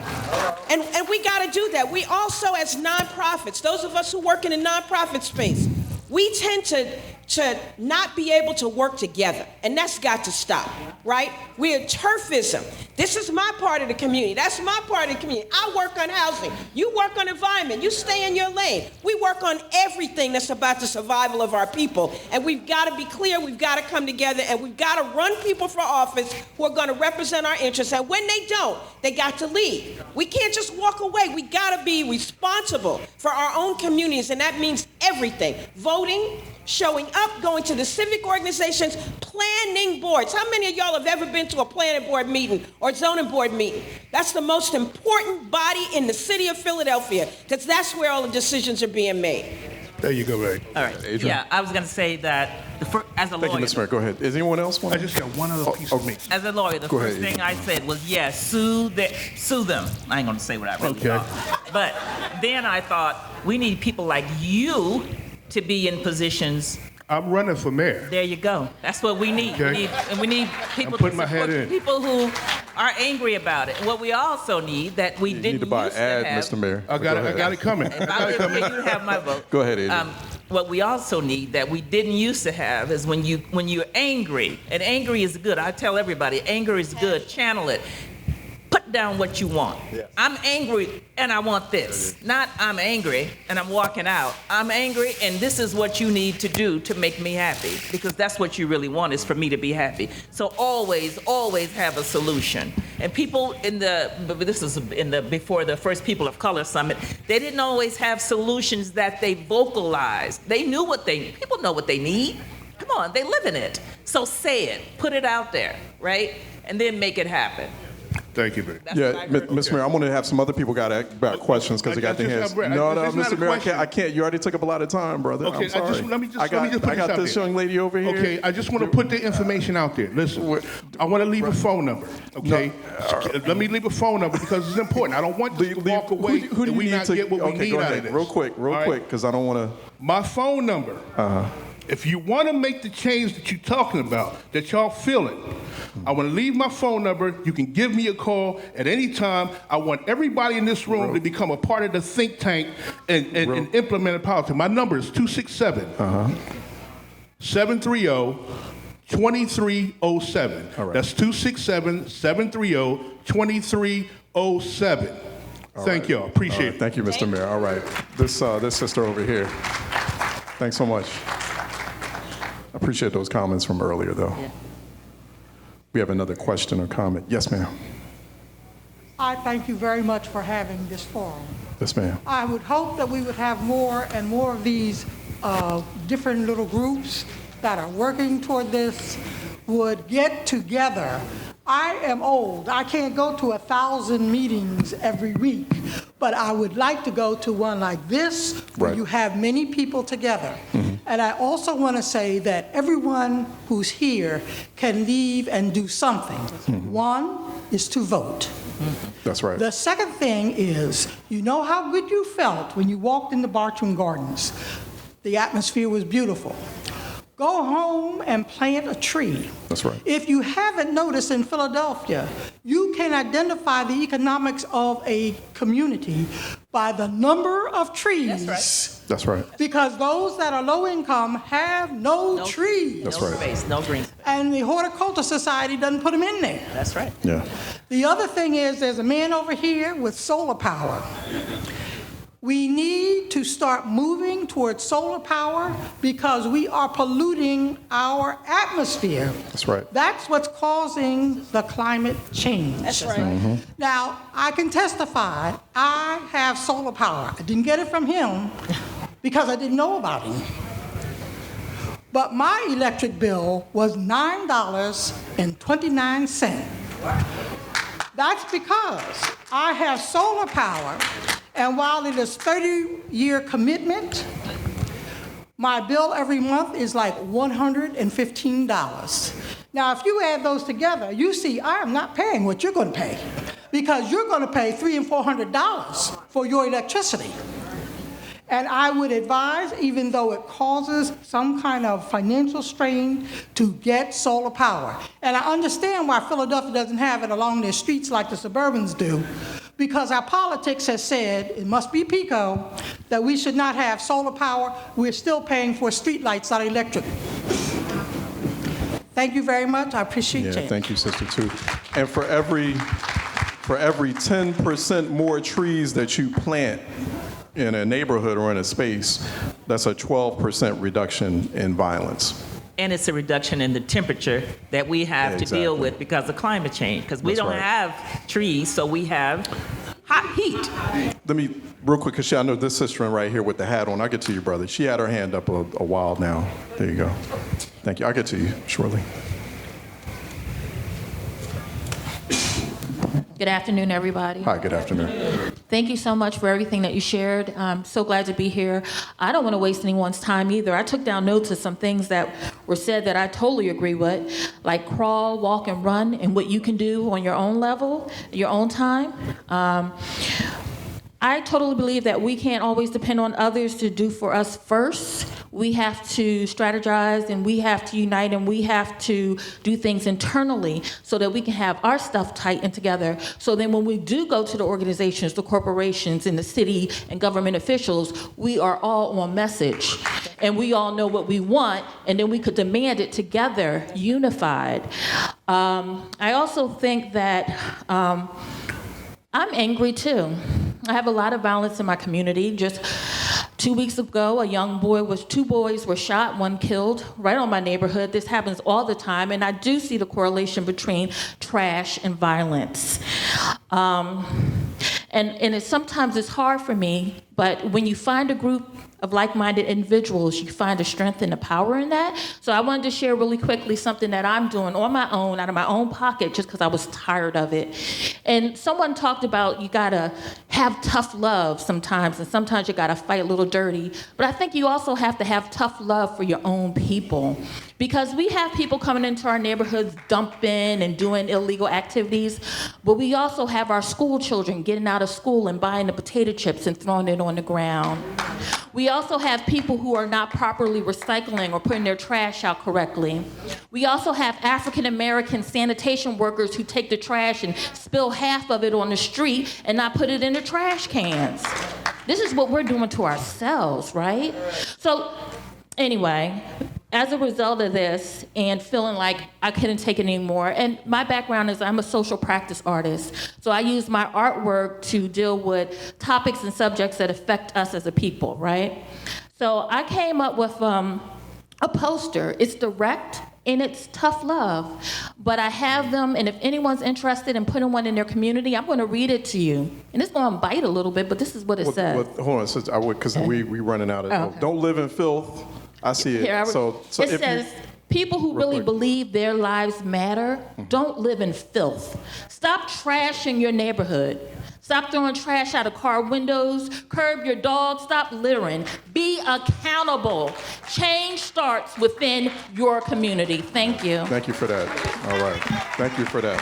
And we gotta do that. We also, as nonprofits, those of us who work in the nonprofit space, we tend to not be able to work together, and that's got to stop, right? We're turfism. This is my part of the community. That's my part of the community. I work on housing. You work on environment. You stay in your lane. We work on everything that's about the survival of our people, and we've got to be clear. We've got to come together, and we've got to run people for office who are going to represent our interests, and when they don't, they got to leave. We can't just walk away. We got to be responsible for our own communities, and that means everything. Voting, showing up, going to the civic organizations, planning boards. How many of y'all have ever been to a planning board meeting or zoning board meeting? That's the most important body in the city of Philadelphia, because that's where all the decisions are being made. There you go, Ray. All right. Adrienne? Yeah, I was going to say that as a Thank you, lawyer, Ms. Mayor. Go ahead. Is anyone else want? I just got one other piece of meat. as a lawyer, the Go first ahead, thing I said was, yes, sue them. I ain't going to say what I really Okay. thought. But then I thought, we need people like you to be in positions. I'm running for mayor. There you go. That's what we need. Okay. We need people I'm putting to my head support in. people who are angry about it. What we also need that we You didn't need to buy used an ad, to have. Mr. Mayor. I got it coming. If I live here, you have my vote. Go ahead, Adrienne. What we also need that we didn't used to have is when you're angry, and angry is good. I tell everybody, anger is good. Channel it. Put down what you want. Yeah. I'm angry and I want this. Not I'm angry and I'm walking out. I'm angry and this is what you need to do to make me happy, because that's what you really want, is for me to be happy. So always have a solution. And people before the first People of Color Summit, they didn't always have solutions that they vocalized. They knew people know what they need. Come on, they live in it. So say it, put it out there, right? And then make it happen. Thank you, Ray. That's what I Yeah, heard. Mr. Mayor, I'm going to have some other people got questions because they got I their just hands. have Brett. No, It's not a Mr. Mayor, question. I can't. You already took up a lot of time, brother. Okay, I'm sorry. let me just I got put this out this there. young lady over here. Okay, I just want to put the information out there. Listen, I want to leave a phone number. Okay, let me leave a phone number because it's important. I don't want to walk away Who do and you we need not to get what we okay, need go out ahead. of this. Real quick, All right? because I don't want My phone number. If you want to make the change that you're talking about, that y'all feeling, I want to leave my phone number. You can give me a call at any time. I want everybody in this room to become a part of the think tank and implement a policy. My number is 267-730-2307. All right. That's 267-730-2307. Thank y'all. Appreciate it. Thank you, Mr. Mayor. All right. This sister over here. Thanks so much. I appreciate those comments from earlier, though. Yeah. We have another question or comment. Yes, ma'am. I thank you very much for having this forum. Yes, ma'am. I would hope that we would have more and more of these different little groups that are working toward this would get together. I am old. I can't go to 1,000 meetings every week, but I would like to go to one like this where Right. you have many people together. And I also want to say that everyone who's here can leave and do something. One is to vote. That's right. The second thing is, you know how good you felt when you walked in the Bartram Gardens. The atmosphere was beautiful. Go home and plant a tree. That's right. If you haven't noticed, in Philadelphia, you can identify the economics of a community by the number of trees. That's That's right. Because those that are low income have no trees. That's no right. space, no green space. And the Horticulture Society doesn't put them in there. That's right. Yeah. The other thing is, there's a man over here with solar power. We need to start moving towards solar power because we are polluting our atmosphere. That's right. That's what's causing the climate change. That's right. Now, I can testify, I have solar power. I didn't get it from him because I didn't know about him. But my electric bill was $9.29. That's because I have solar power, and while it is 30-year commitment, my bill every month is like $115. Now, if you add those together, you see I am not paying what you're going to pay, because you're going to pay $300 and $400 for your electricity. And I would advise, even though it causes some kind of financial strain, to get solar power. And I understand why Philadelphia doesn't have it along their streets like the suburbans do, because our politics has said, it must be PICO, that we should not have solar power. We're still paying for streetlights out of electric. Thank you very much. I appreciate it. Yeah, thank you, Sister Tooth. And for every 10% more trees that you plant in a neighborhood or in a space, that's a 12% reduction in violence. And it's a reduction in the temperature that we have to deal with because of climate change. Because we don't have trees, so we have hot heat. Let me, real quick, because I know this sister right here with the hat on. I'll get to you, brother. She had her hand up a while now. There you go. Thank you. I'll get to you shortly. Good afternoon, everybody. Hi, good afternoon. Thank you so much for everything that you shared. I'm so glad to be here. I don't want to waste anyone's time either. I took down notes of some things that were said that I totally agree with, like crawl, walk, and run, and what you can do on your own level, your own time. I totally believe that we can't always depend on others to do for us first. We have to strategize, and we have to unite, and we have to do things internally so that we can have our stuff tight and together. So then when we do go to the organizations, the corporations, and the city and government officials, we are all on message. And we all know what we want, and then we could demand it together, unified. I also think that I'm angry too. I have a lot of violence in my community. Just 2 weeks ago, two boys were shot, one killed, right on my neighborhood. This happens all the time, and I do see the correlation between trash and violence. And sometimes it's hard for me, but when you find a group of like-minded individuals, you find a strength and a power in that. So I wanted to share really quickly something that I'm doing on my own, out of my own pocket, just because I was tired of it. And someone talked about you gotta have tough love sometimes, and sometimes you gotta fight a little dirty. But I think you also have to have tough love for your own people. Because we have people coming into our neighborhoods dumping and doing illegal activities, but we also have our school children getting out of school and buying the potato chips and throwing it on the ground. We also have people who are not properly recycling or putting their trash out correctly. We also have African American sanitation workers who take the trash and spill half of it on the street and not put it in the trash cans. This is what we're doing to ourselves, right? So anyway, as a result of this and feeling like I couldn't take it anymore, and my background is I'm a social practice artist, so I use my artwork to deal with topics and subjects that affect us as a people, right? So I came up with a poster. It's direct and it's tough love, but I have them, and if anyone's interested in putting one in their community, I'm going to read it to you. And it's going to bite a little bit, but this is what it says. Hold on, sister, because we running out of. Okay. Don't live in filth. I see it. Here, So it says, people who really believe their lives matter don't live in filth. Stop trashing your neighborhood. Stop throwing trash out of car windows. Curb your dog. Stop littering. Be accountable. Change starts within your community. Thank you. Thank you for that. All right. Thank you for that.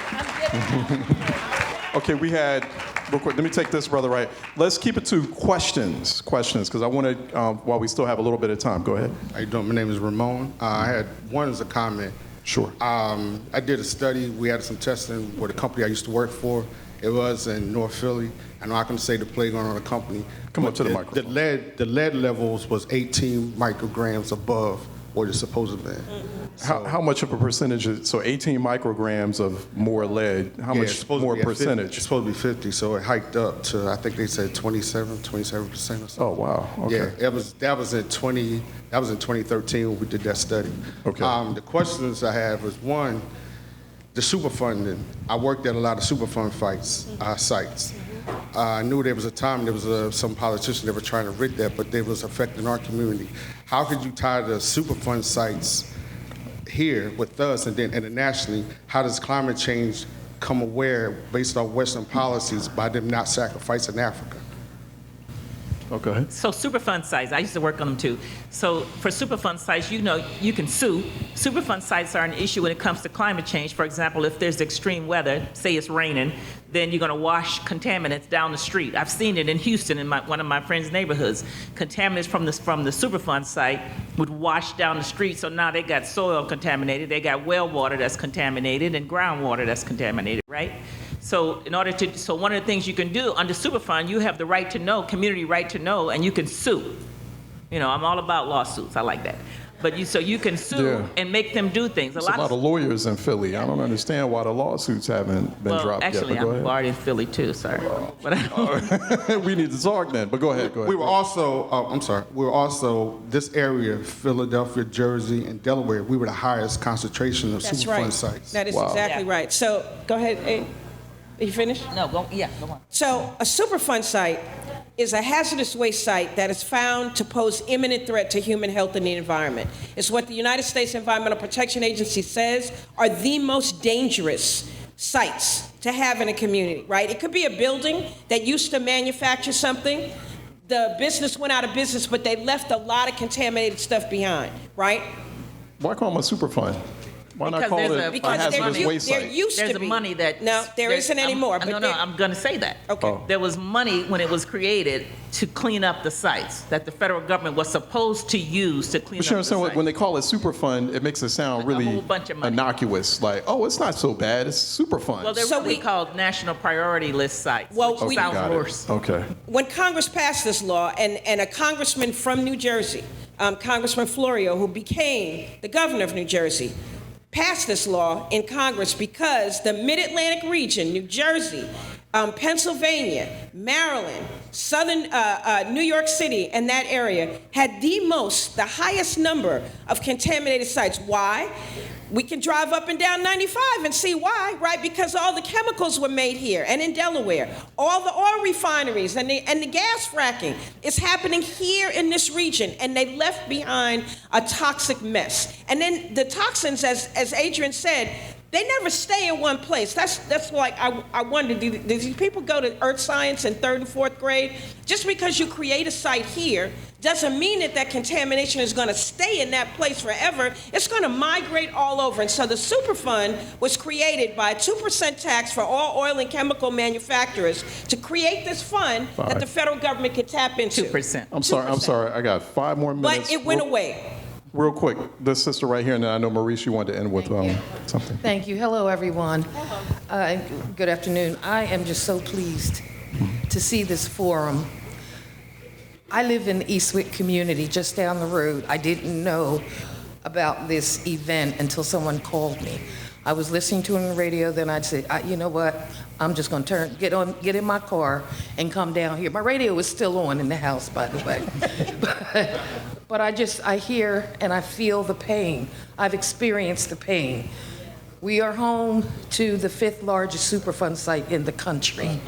Okay, we had, real quick, let me take this, brother, right. Let's keep it to questions, because I want to, while we still have a little bit of time, go ahead. How you doing? My name is Ramon. I had one as a comment. Sure. I did a study. We had some testing with a company I used to work for. It was in North Philly. I'm not going to say the playground or the company. Come up to the microphone. The lead levels was 18 micrograms above what it's supposed to be. How much of a percentage is, so 18 micrograms of more lead, how much more percentage? It's supposed to be 50, so it hiked up to, I think they said 27% or something. Oh, wow, okay. Yeah, that was in 2013 when we did that study. Okay. The questions I have is, one, the Superfunding. I worked at a lot of Superfund sites. I knew there was a time there was some politicians that were trying to rig that, but they was affecting our community. How could you tie the Superfund sites here with us, and then internationally, how does climate change become aware based on Western policies by them not sacrificing Africa. Oh, go ahead. So Superfund sites, I used to work on them too. So for Superfund sites, you know, you can sue. Superfund sites are an issue when it comes to climate change. For example, if there's extreme weather, say it's raining, then you're going to wash contaminants down the street. I've seen it in Houston in one of my friends' neighborhoods. Contaminants from the Superfund site would wash down the street, so now they got soil contaminated, they got well water that's contaminated, and groundwater that's contaminated, right? So so one of the things you can do under Superfund, you have the right to know, community right to know, and you can sue. You know, I'm all about lawsuits. I like that. But so you can sue and make them do things. There's a lot of lawyers in Philly. I don't understand why the lawsuits haven't been dropped actually, yet. But go I'm already in Philly too. Sorry. But we need to talk then. But go ahead. We were also, this area, Philadelphia, Jersey, and Delaware, we were the highest concentration of That's Superfund right. sites. That is Wow. exactly right. So go ahead. Are you finished? no, go on. So a Superfund site is a hazardous waste site that is found to pose imminent threat to human health and the environment. It's what the United States Environmental Protection Agency says are the most dangerous sites to have in a community, right? It could be a building that used to manufacture something. The business went out of business, but they left a lot of contaminated stuff behind, right? Why call them a Superfund? Why not Because call there's it a- a Because hazardous waste there site? used There's to a be. money that No, there isn't anymore. But No, I'm going to say that. Okay. Oh. There was money when it was created to clean up the sites that the federal government was supposed to use to clean But up you the understand sites. when they call it Superfund, it makes it sound Like a really whole bunch of money. innocuous. Like, oh, it's not so bad. It's Superfund. Well, they're So really we- called national priority list sites. Well, which we- sounds Got it. worse. Okay. When Congress passed this law, and a congressman from New Jersey, Congressman Florio, who became the governor of New Jersey, passed this law in Congress because the Mid-Atlantic region, New Jersey, Pennsylvania, Maryland, southern New York City, and that area had the highest number of contaminated sites. Why? We can drive up and down 95 and see why, right? Because all the chemicals were made here and in Delaware. All the oil refineries and the gas fracking is happening here in this region, and they left behind a toxic mess. And then the toxins, as Adrienne said, they never stay in one place. That's like, I wonder, do these people go to earth science in 3rd and 4th grade? Just because you create a site here doesn't mean that contamination is going to stay in that place forever. It's going to migrate all over. And so the Superfund was created by a 2% tax for all oil and chemical manufacturers to create this fund that right. the federal government could tap into. 2%. I'm sorry. I got 5 more minutes. But it went away. Real quick, this sister right here, and then I know Maurice, you wanted to end with something. Thank you. Hello, everyone. Good afternoon. I am just so pleased to see this forum. I live in the Eastwick community just down the road. I didn't know about this event until someone called me. I was listening to it on the radio, then I'd say, you know what? I'm just going to get in my car and come down here. My radio was still on in the house, by the way. But I hear and I feel the pain. I've experienced the pain. We are home to the 5th largest Superfund site in the country.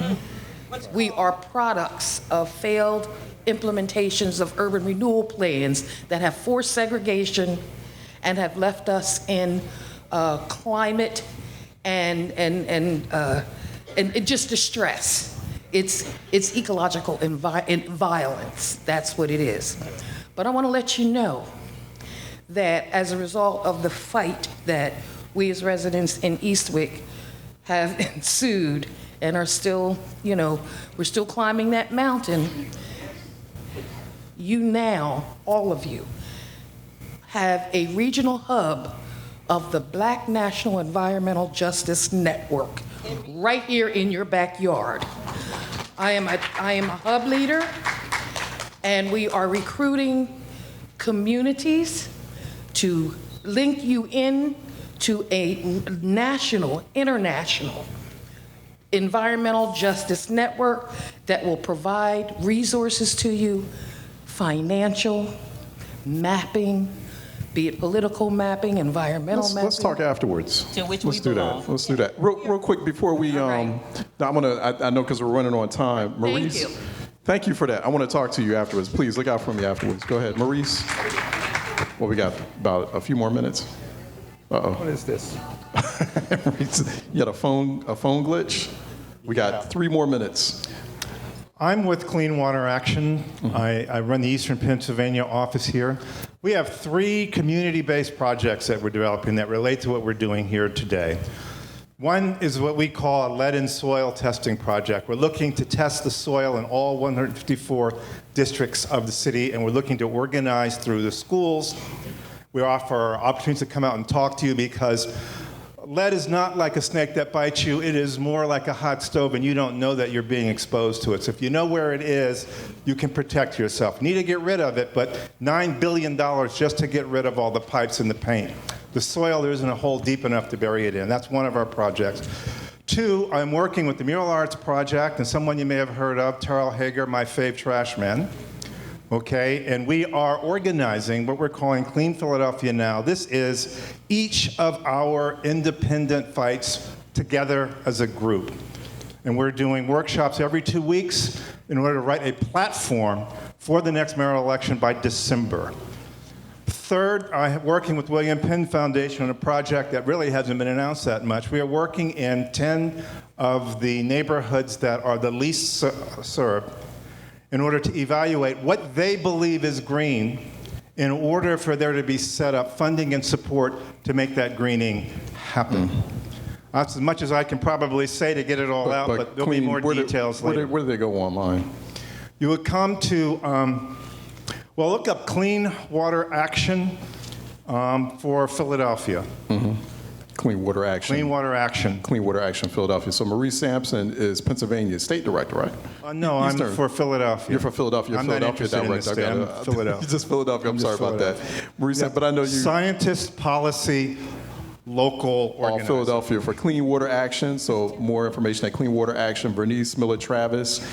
We are products of failed implementations of urban renewal plans that have forced segregation and have left us in climate and just distress. It's ecological violence. That's what it is. But I want to let you know that as a result of the fight that we as residents in Eastwick have ensued and are still, we're still climbing that mountain, you now, all of you, have a regional hub of the Black National Environmental Justice Network right here in your backyard. I am a hub leader, and we are recruiting communities to link you in to a national, international environmental justice network that will provide resources to you, financial, mapping, be it political mapping, environmental mapping. Let's talk afterwards. To which Let's we do belong. that. Let's do that. Real quick before we, right. I know because we're running on time. Maurice, you. thank you for that. I want to talk to you afterwards. Please look out for me afterwards. Go ahead, Maurice. Well, we got about a few more minutes. What is this? You got a phone glitch? We got 3 more minutes. I'm with Clean Water Action. I run the Eastern Pennsylvania office here. We have 3 community-based projects that we're developing that relate to what we're doing here today. One is what we call a lead in soil testing project. We're looking to test the soil in all 154 districts of the city, and we're looking to organize through the schools. We offer opportunities to come out and talk to you because lead is not like a snake that bites you. It is more like a hot stove, and you don't know that you're being exposed to it. So if you know where it is, you can protect yourself. You need to get rid of it, but $9 billion just to get rid of all the pipes and the paint. The soil, there isn't a hole deep enough to bury it in. That's one of our projects. 2, I'm working with the Mural Arts Project, and someone you may have heard of, Terrell Hager, my fave trash man. Okay, and we are organizing what we're calling Clean Philadelphia Now. This is each of our independent fights together as a group. And we're doing workshops every 2 weeks in order to write a platform for the next mayoral election by December. 3rd, I'm working with William Penn Foundation on a project that really hasn't been announced that much. We are working in 10 of the neighborhoods that are the least served in order to evaluate what they believe is green in order for there to be set up funding and support to make that greening happen. That's as much as I can probably say to get it all out, but there'll be more details later. Where do they go online? You would come to, well, look up Clean Water Action for Philadelphia. Clean Water Action. Clean Water Action. Clean Water Action Philadelphia. So Maurice Sampson is Pennsylvania's state director, right? No, I'm for Philadelphia. You're for Philadelphia. I'm not Philadelphia interested in this director. state. I'm Philadelphia. You're just Philadelphia. I'm sorry about that. Maurice, but I know you. Scientist, policy, local All organizer. Philadelphia for Clean Water Action. So more information at Clean Water Action. Vernice Miller-Travis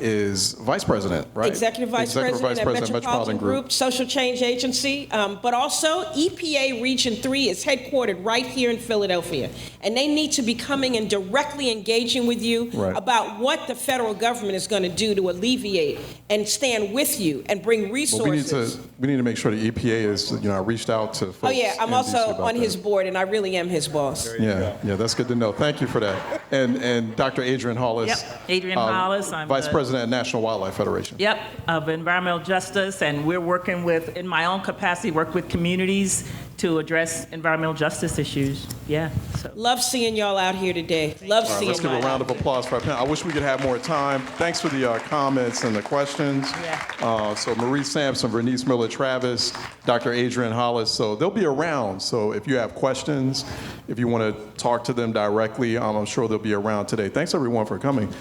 is vice president, right? Executive Vice President at Metropolitan Group, Social Change Agency, but also EPA Region 3 is headquartered right here in Philadelphia. And they need to be coming and directly engaging with you about what the federal government is going to do to alleviate and stand with you and bring resources. Well, we need to make sure the EPA is, I reached out to folks. Oh yeah, I'm also on his board, and I really am his boss. Yeah, that's good to know. Thank you for that. And Dr. Adrienne Hollis. Yep, Adrienne Hollis. I'm Vice President at National Wildlife Federation. Yep, of environmental justice, and we're working with, in my own capacity, work with communities to address environmental justice issues. Yeah. So. Love seeing y'all out here today. Love seeing y'all. Let's give a round of applause for our panel. I wish we could have more time. Thanks for the comments and the questions. Yeah. So Maurice Sampson, Vernice Miller-Travis, Dr. Adrienne Hollis. So they'll be around. So if you have questions, if you want to talk to them directly, I'm sure they'll be around today. Thanks everyone for coming.